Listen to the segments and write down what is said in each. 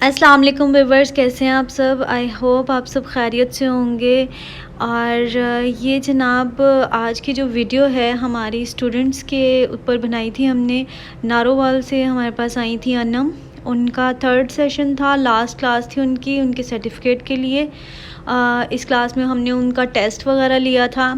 अस्सलाम वालेकुम व्यूअर्स, कैसे हैं आप सब। आई होप आप सब खैरियत से होंगे। और ये जनाब आज की जो वीडियो है हमारी स्टूडेंट्स के ऊपर बनाई थी हमने। नारोवाल से हमारे पास आई थी अनम, उनका थर्ड सेशन था, लास्ट क्लास थी उनके सर्टिफिकेट के लिए। इस क्लास में हमने उनका टेस्ट वगैरह लिया था।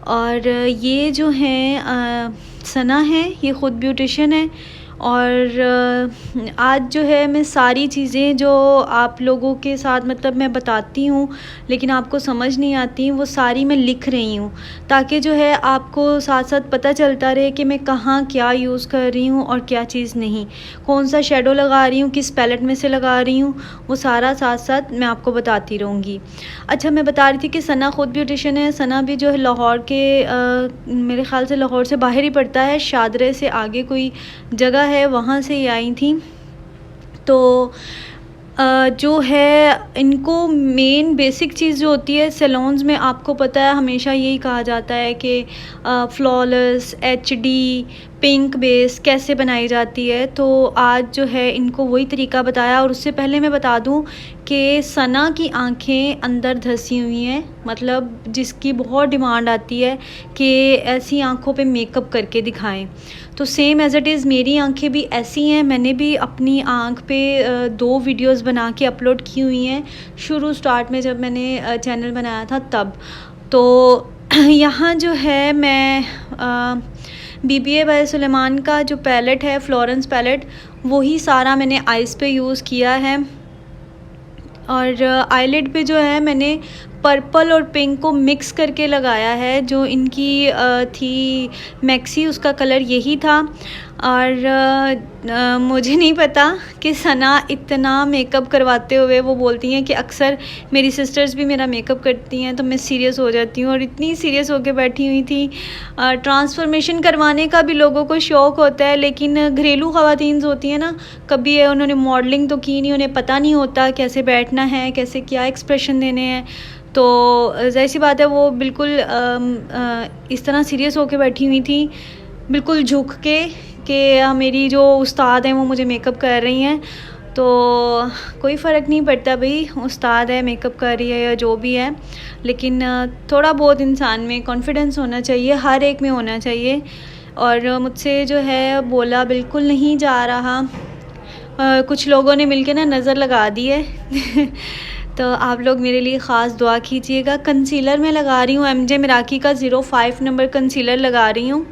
और ये जो हैं सना है, ये ख़ुद ब्यूटिशियन है। और आज जो है मैं सारी चीज़ें जो आप लोगों के साथ मतलब मैं बताती हूँ लेकिन आपको समझ नहीं आती, वो सारी मैं लिख रही हूँ ताकि जो है आपको साथ साथ पता चलता रहे कि मैं कहाँ क्या यूज़ कर रही हूँ और क्या चीज़ नहीं, कौन सा शेडो लगा रही हूँ, किस पैलेट में से लगा रही हूँ, वो सारा साथ साथ मैं आपको बताती रहूँगी। अच्छा, मैं बता रही थी कि सना ख़ुद ब्यूटिशियन है। सना भी जो है लाहौर के मेरे ख़्याल से लाहौर से बाहर ही पड़ता है, शादरे से आगे कोई जगह है, वहाँ से ही आई थी। तो जो है इनको मेन बेसिक चीज़ जो होती है सैलून्स में, आपको पता है हमेशा यही कहा जाता है कि फ्लॉलेस एचडी पिंक बेस कैसे बनाई जाती है। तो आज जो है इनको वही तरीका बताया। और उससे पहले मैं बता दूं कि सना की आंखें अंदर धंसी हुई हैं, मतलब जिसकी बहुत डिमांड आती है कि ऐसी आंखों पे मेकअप करके दिखाएं। तो सेम एज़ इट इज़ मेरी आंखें भी ऐसी हैं। मैंने भी अपनी आंख पे 2 वीडियोस बना के अपलोड की हुई हैं स्टार्ट में जब मैंने चैनल बनाया था तब। तो यहाँ जो है मैं BBA बाय सुलेमान का जो पैलेट है, फ्लोरेंस पैलेट, वही सारा मैंने आइज़ पे यूज़ किया है। और आईलिड पे जो है मैंने पर्पल और पिंक को मिक्स करके लगाया है। जो इनकी थी मैक्सी, उसका कलर यही था। और मुझे नहीं पता कि सना इतना मेकअप करवाते हुए, वो बोलती हैं कि अक्सर मेरी सिस्टर्स भी मेरा मेकअप करती हैं तो मैं सीरियस हो जाती हूँ, और इतनी सीरियस होकर बैठी हुई थी। ट्रांसफॉर्मेशन करवाने का भी लोगों को शौक़ होता है, लेकिन घरेलू ख़वातीन होती हैं ना, कभी उन्होंने मॉडलिंग तो की नहीं, उन्हें पता नहीं होता कैसे बैठना है, कैसे क्या एक्सप्रेशन देने हैं। तो ज़ाहिर सी बात है वो बिल्कुल इस तरह सीरियस होकर बैठी हुई थी, बिल्कुल झुक के, कि मेरी जो उस्ताद हैं वो मुझे मेकअप कर रही हैं। तो कोई फ़र्क नहीं पड़ता भाई, उस्ताद है, मेकअप कर रही है या जो भी है, लेकिन थोड़ा बहुत इंसान में कॉन्फिडेंस होना चाहिए, हर एक में होना चाहिए। और मुझसे जो है बोला बिल्कुल नहीं जा रहा। कुछ लोगों ने मिलके ना नज़र लगा दी है तो आप लोग मेरे लिए ख़ास दुआ कीजिएगा। कंसीलर मैं लगा रही हूँ, MJ मिराकी का 05 नंबर कंसीलर लगा रही हूँ।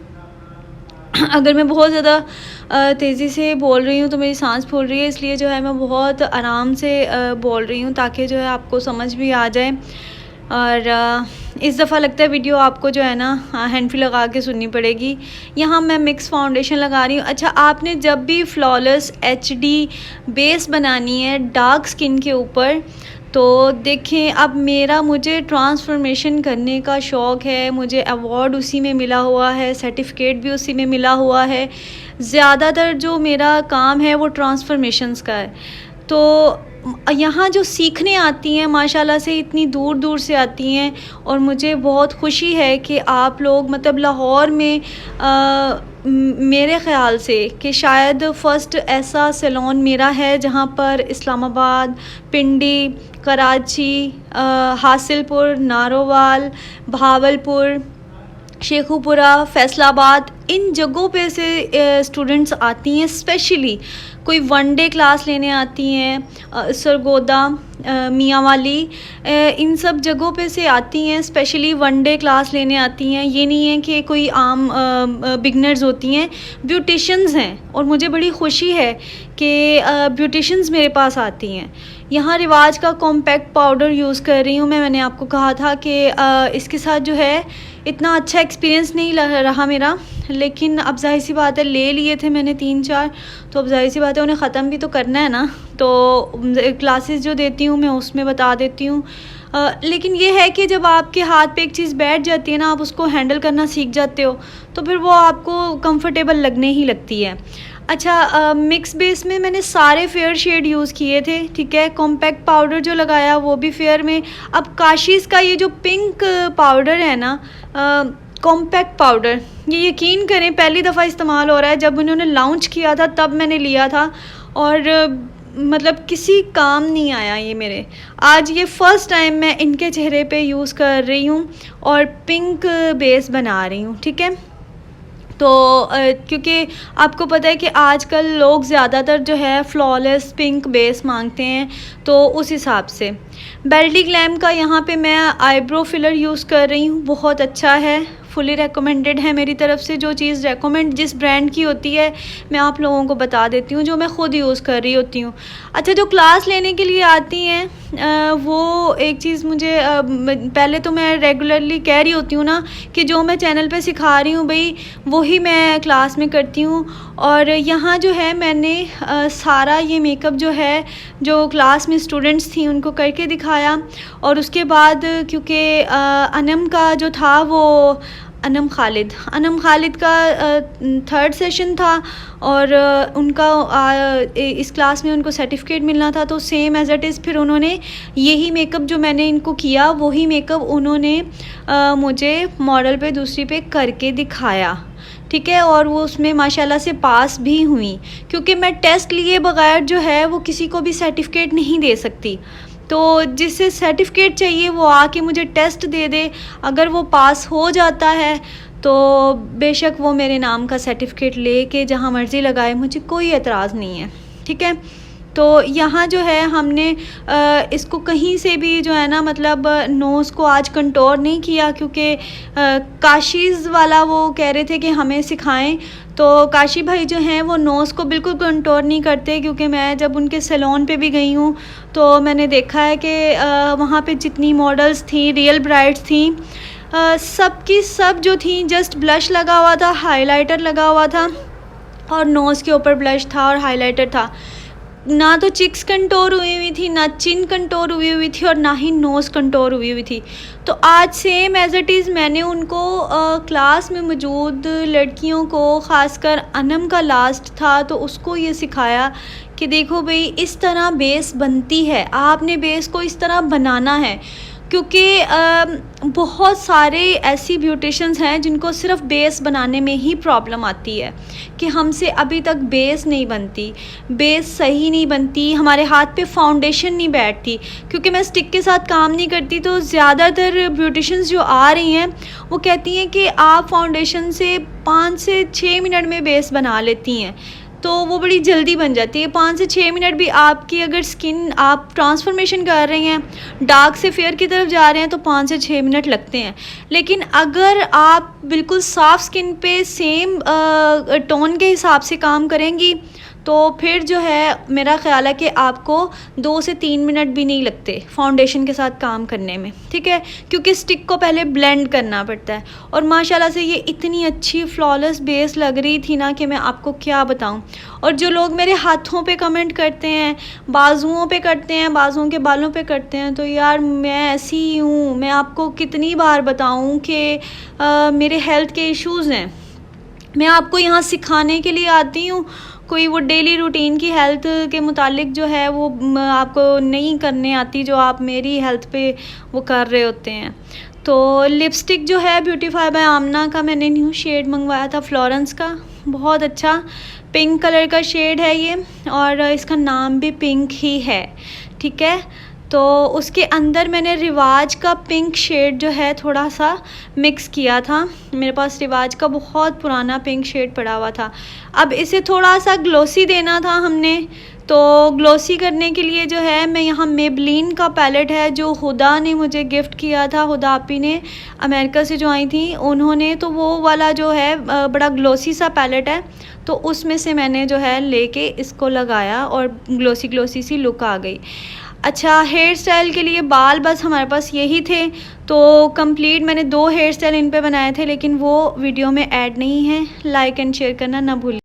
अगर मैं बहुत ज़्यादा तेज़ी से बोल रही हूँ तो मेरी सांस फूल रही है, इसलिए जो है मैं बहुत आराम से बोल रही हूँ ताकि जो है आपको समझ भी आ जाए। और इस दफ़ा लगता है वीडियो आपको जो है ना हैंड फ्री लगा के सुननी पड़ेगी। यहाँ मैं मिक्स फाउंडेशन लगा रही हूँ। अच्छा, आपने जब भी फ्लॉलेस HD बेस बनानी है डार्क स्किन के ऊपर, तो देखें अब मुझे ट्रांसफॉर्मेशन करने का शौक़ है, मुझे अवार्ड उसी में मिला हुआ है, सर्टिफिकेट भी उसी में मिला हुआ है। ज़्यादातर जो मेरा काम है वो ट्रांसफॉर्मेशंस का है। तो यहाँ जो सीखने आती हैं माशाल्लाह से इतनी दूर दूर से आती हैं, और मुझे बहुत खुशी है कि आप लोग मतलब लाहौर में मेरे ख़्याल से कि शायद फ़र्स्ट ऐसा सैलून मेरा है जहाँ पर इस्लामाबाद, पिंडी, कराची, हासिलपुर, नारोवाल, भावलपुर, शेखुपुरा, फैसलाबाद, इन जगहों पे से स्टूडेंट्स आती हैं। स्पेशली कोई 1 डे क्लास लेने आती हैं, सरगोदा, मियांवाली, इन सब जगहों पे से आती हैं, स्पेशली 1 डे क्लास लेने आती हैं। ये नहीं है कि कोई आम बिगनर्स होती हैं, ब्यूटिशन्स हैं। और मुझे बड़ी खुशी है कि ब्यूटिशन्स मेरे पास आती हैं। यहाँ रिवाज का कॉम्पैक्ट पाउडर यूज़ कर रही हूँ मैंने आपको कहा था कि इसके साथ जो है इतना अच्छा एक्सपीरियंस नहीं रहा मेरा, लेकिन अब जाहिर सी बात है ले लिए थे मैंने 3-4, तो अब जाहिर सी बात है उन्हें ख़त्म भी तो करना है ना। तो क्लासेस जो देती हूँ मैं उसमें बता देती हूँ। लेकिन ये है कि जब आपके हाथ पे एक चीज़ बैठ जाती है ना, आप उसको हैंडल करना सीख जाते हो, तो फिर वो आपको कंफर्टेबल लगने ही लगती है। अच्छा, मिक्स बेस में मैंने सारे फेयर शेड यूज़ किए थे, ठीक है। कॉम्पैक्ट पाउडर जो लगाया वो भी फेयर में। अब काशीज़ का ये जो पिंक पाउडर है ना, कॉम्पैक्ट पाउडर, ये यकीन करें पहली दफ़ा इस्तेमाल हो रहा है। जब उन्होंने लॉन्च किया था तब मैंने लिया था, और मतलब किसी काम नहीं आया ये मेरे। आज ये फ़र्स्ट टाइम मैं इनके चेहरे पे यूज़ कर रही हूँ और पिंक बेस बना रही हूँ, ठीक है। तो क्योंकि आपको पता है कि आजकल लोग ज़्यादातर जो है फ्लॉलेस पिंक बेस मांगते हैं, तो उस हिसाब से बेल्टी ग्लैम का यहाँ पे मैं आईब्रो फिलर यूज़ कर रही हूँ। बहुत अच्छा है, फुली रेकमेंडेड है मेरी तरफ से। जो चीज़ रेकमेंड जिस ब्रांड की होती है मैं आप लोगों को बता देती हूँ, जो मैं ख़ुद यूज़ कर रही होती हूँ। अच्छा, जो क्लास लेने के लिए आती हैं वो एक चीज़ मुझे पहले तो मैं रेगुलरली कह रही होती हूँ ना कि जो मैं चैनल पे सिखा रही हूँ भाई वही मैं क्लास में करती हूँ। और यहाँ जो है मैंने सारा ये मेकअप जो है जो क्लास में स्टूडेंट्स थी उनको करके दिखाया। और उसके बाद क्योंकि अनम का जो था वो अनम खालिद का थर्ड सेशन था और उनका इस क्लास में उनको सर्टिफिकेट मिलना था, तो सेम एज़ इट इज़ फिर उन्होंने यही मेकअप जो मैंने इनको किया वही मेकअप उन्होंने मुझे मॉडल पे दूसरी पे करके दिखाया, ठीक है। और वो उसमें माशाल्लाह से पास भी हुई, क्योंकि मैं टेस्ट लिए बगैर जो है वो किसी को भी सर्टिफिकेट नहीं दे सकती। तो जिससे सर्टिफिकेट चाहिए वो आके मुझे टेस्ट दे दे, अगर वो पास हो जाता है तो बेशक वो मेरे नाम का सर्टिफिकेट लेके जहाँ मर्ज़ी लगाए, मुझे कोई एतराज़ नहीं है, ठीक है। तो यहाँ जो है हमने इसको कहीं से भी जो है ना मतलब नोज़ को आज कंटोर नहीं किया, क्योंकि काशीज़ वाला वो कह रहे थे कि हमें सिखाएं। तो काशी भाई जो हैं वो नोज़ को बिल्कुल कंटोर नहीं करते, क्योंकि मैं जब उनके सैलून पे भी गई हूँ तो मैंने देखा है कि वहाँ पे जितनी मॉडल्स थी, रियल ब्राइड्स थी, सब की सब जो थी जस्ट ब्लश लगा हुआ था, हाइलाइटर लगा हुआ था और नोज़ के ऊपर ब्लश था और हाइलाइटर था। ना तो चिक्स कंटोर हुई हुई थी, ना चिन कंटोर हुई थी और ना ही नोज़ कंटोर हुई थी। तो आज सेम एज़ इट इज़ मैंने उनको क्लास में मौजूद लड़कियों को, ख़ासकर अनम का लास्ट था तो उसको ये सिखाया कि देखो भाई इस तरह बेस बनती है, आपने बेस को इस तरह बनाना है। क्योंकि बहुत सारे ऐसी ब्यूटिशंस हैं जिनको सिर्फ बेस बनाने में ही प्रॉब्लम आती है कि हमसे अभी तक बेस नहीं बनती, बेस सही नहीं बनती, हमारे हाथ पे फाउंडेशन नहीं बैठती। क्योंकि मैं स्टिक के साथ काम नहीं करती, तो ज़्यादातर ब्यूटिशंस जो आ रही हैं वो कहती हैं कि आप फाउंडेशन से 5 से 6 मिनट में बेस बना लेती हैं, तो वो बड़ी जल्दी बन जाती है। 5 से 6 मिनट भी आपकी अगर स्किन आप ट्रांसफॉर्मेशन कर रही हैं, डार्क से फेयर की तरफ जा रहे हैं, तो 5 से 6 मिनट लगते हैं। लेकिन अगर आप बिल्कुल साफ़ स्किन पे सेम टोन के हिसाब से काम करेंगी तो फिर जो है मेरा ख़्याल है कि आपको 2 से 3 मिनट भी नहीं लगते फाउंडेशन के साथ काम करने में, ठीक है। क्योंकि स्टिक को पहले ब्लेंड करना पड़ता है। और माशाल्लाह से ये इतनी अच्छी फ्लॉलेस बेस लग रही थी ना कि मैं आपको क्या बताऊं। और जो लोग मेरे हाथों पे कमेंट करते हैं, बाजुओं पे करते हैं, बाजुओं के बालों पे करते हैं, तो यार मैं ऐसी ही हूँ। मैं आपको कितनी बार बताऊँ कि मेरे हेल्थ के इश्यूज़ हैं। मैं आपको यहाँ सिखाने के लिए आती हूँ, कोई वो डेली रूटीन की हेल्थ के मुतालिक जो है वो आपको नहीं करने आती, जो आप मेरी हेल्थ पे वो कर रहे होते हैं। तो लिपस्टिक जो है ब्यूटीफाई बाय आमना का मैंने न्यू शेड मंगवाया था, फ्लोरेंस का, बहुत अच्छा पिंक कलर का शेड है ये, और इसका नाम भी पिंक ही है, ठीक है। तो उसके अंदर मैंने रिवाज का पिंक शेड जो है थोड़ा सा मिक्स किया था। मेरे पास रिवाज का बहुत पुराना पिंक शेड पड़ा हुआ था। अब इसे थोड़ा सा ग्लोसी देना था हमने, तो ग्लोसी करने के लिए जो है मैं यहाँ मेबलिन का पैलेट है जो हुदा ने मुझे गिफ्ट किया था, हुदा आपी ने, अमेरिका से जो आई थी उन्होंने, तो वो वाला जो है बड़ा ग्लोसी सा पैलेट है, तो उसमें से मैंने जो है लेके इसको लगाया और ग्लोसी ग्लोसी सी लुक आ गई। अच्छा, हेयर स्टाइल के लिए बाल बस हमारे पास यही थे, तो कंप्लीट मैंने 2 हेयर स्टाइल इन पे बनाए थे, लेकिन वो वीडियो में ऐड नहीं है। लाइक एंड शेयर करना ना भूलिए।